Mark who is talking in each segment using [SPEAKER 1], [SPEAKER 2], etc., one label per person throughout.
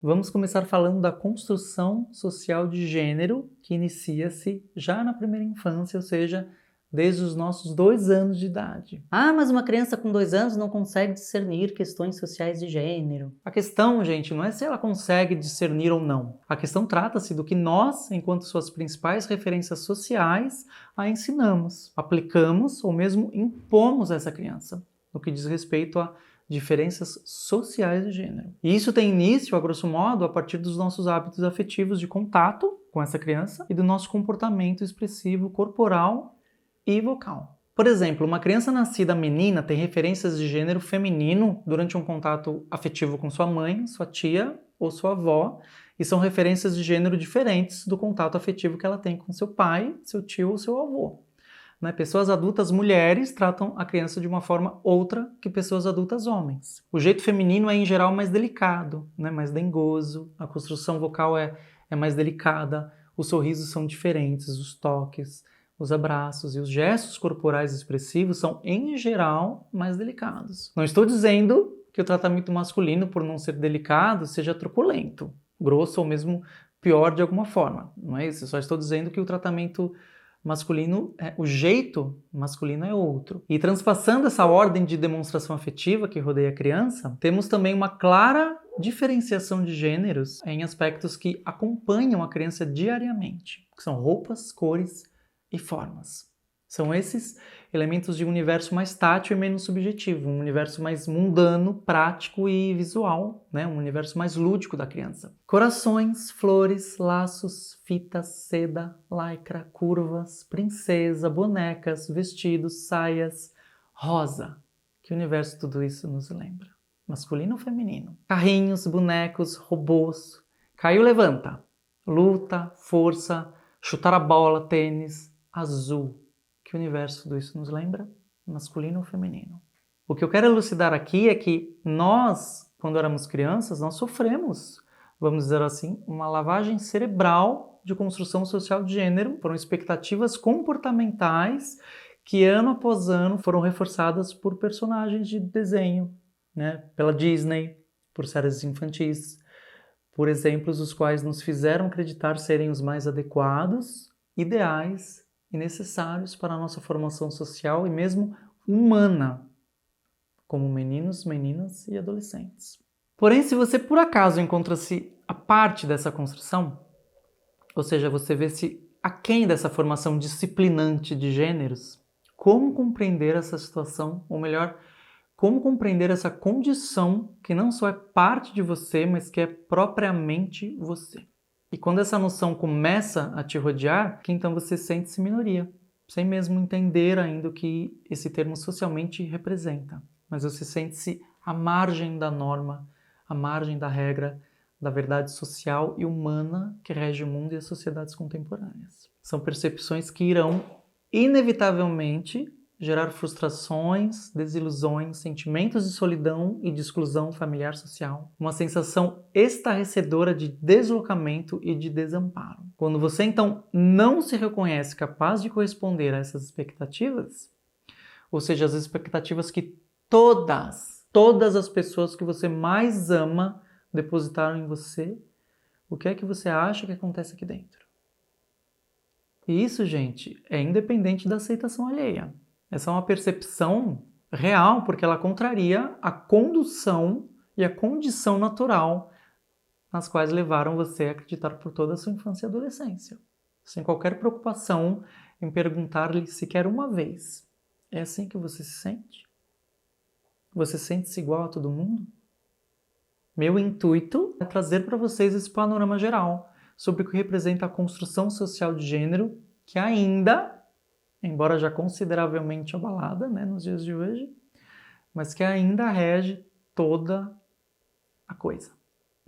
[SPEAKER 1] Vamos começar falando da construção social de gênero, que inicia-se já na primeira infância, ou seja, desde os nossos 2 anos de idade.
[SPEAKER 2] Ah, mas uma criança com 2 anos não consegue discernir questões sociais de gênero.
[SPEAKER 1] A questão, gente, não é se ela consegue discernir ou não. A questão trata-se do que nós, enquanto suas principais referências sociais, a ensinamos, aplicamos ou mesmo impomos a essa criança, no que diz respeito a diferenças sociais de gênero. E isso tem início, a grosso modo, a partir dos nossos hábitos afetivos de contato com essa criança e do nosso comportamento expressivo corporal e vocal. Por exemplo, uma criança nascida menina tem referências de gênero feminino durante um contato afetivo com sua mãe, sua tia ou sua avó, e são referências de gênero diferentes do contato afetivo que ela tem com seu pai, seu tio ou seu avô. Pessoas adultas mulheres tratam a criança de uma forma outra que pessoas adultas homens. O jeito feminino é, em geral, mais delicado, mais dengoso, a construção vocal é mais delicada, os sorrisos são diferentes, os toques, os abraços e os gestos corporais expressivos são, em geral, mais delicados. Não estou dizendo que o tratamento masculino, por não ser delicado, seja truculento, grosso ou mesmo pior de alguma forma. Não é isso, eu só estou dizendo que o tratamento masculino, o jeito masculino é outro. E transpassando essa ordem de demonstração afetiva que rodeia a criança, temos também uma clara diferenciação de gêneros em aspectos que acompanham a criança diariamente, que são roupas, cores e formas. São esses elementos de um universo mais tátil e menos subjetivo, um universo mais mundano, prático e visual, um universo mais lúdico da criança. Corações, flores, laços, fitas, seda, lycra, curvas, princesa, bonecas, vestidos, saias, rosa. Que universo tudo isso nos lembra? Masculino ou feminino? Carrinhos, bonecos, robôs. Caiu, levanta. Luta, força, chutar a bola, tênis, azul. Que universo tudo isso nos lembra? Masculino ou feminino? O que eu quero elucidar aqui é que nós, quando éramos crianças, nós sofremos, vamos dizer assim, uma lavagem cerebral de construção social de gênero. Foram expectativas comportamentais que ano após ano foram reforçadas por personagens de desenho, pela Disney, por séries infantis, por exemplos os quais nos fizeram acreditar serem os mais adequados, ideais e necessários para a nossa formação social e mesmo humana, como meninos, meninas e adolescentes. Porém, se você por acaso encontra-se a parte dessa construção, ou seja, você vê-se aquém dessa formação disciplinante de gêneros, como compreender essa situação, ou melhor, como compreender essa condição que não só é parte de você, mas que é propriamente você? E quando essa noção começa a te rodear, que então você sente-se minoria, sem mesmo entender ainda o que esse termo socialmente representa. Mas você sente-se à margem da norma, à margem da regra, da verdade social e humana que rege o mundo e as sociedades contemporâneas. São percepções que irão, inevitavelmente, gerar frustrações, desilusões, sentimentos de solidão e de exclusão familiar social, uma sensação estarrecedora de deslocamento e de desamparo. Quando você então não se reconhece capaz de corresponder a essas expectativas, ou seja, as expectativas que todas as pessoas que você mais ama depositaram em você, o que é que você acha que acontece aqui dentro? E isso, gente, é independente da aceitação alheia. Essa é uma percepção real, porque ela contraria a condução e a condição natural nas quais levaram você a acreditar por toda a sua infância e adolescência. Sem qualquer preocupação em perguntar-lhe sequer uma vez: é assim que você se sente? Você sente-se igual a todo mundo? Meu intuito é trazer para vocês esse panorama geral sobre o que representa a construção social de gênero que ainda, embora já consideravelmente abalada nos dias de hoje, mas que ainda rege toda a coisa.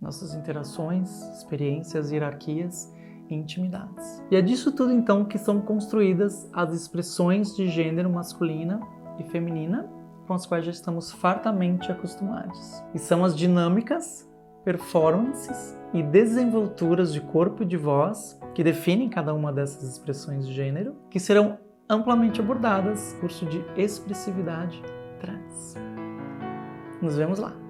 [SPEAKER 1] Nossas interações, experiências, hierarquias e intimidades. E é disso tudo, então, que são construídas as expressões de gênero masculina e feminina, com as quais já estamos fartamente acostumados. E são as dinâmicas, performances e desenvolturas de corpo e de voz que definem cada uma dessas expressões de gênero, que serão amplamente abordadas no curso de expressividade trans. Nos vemos lá!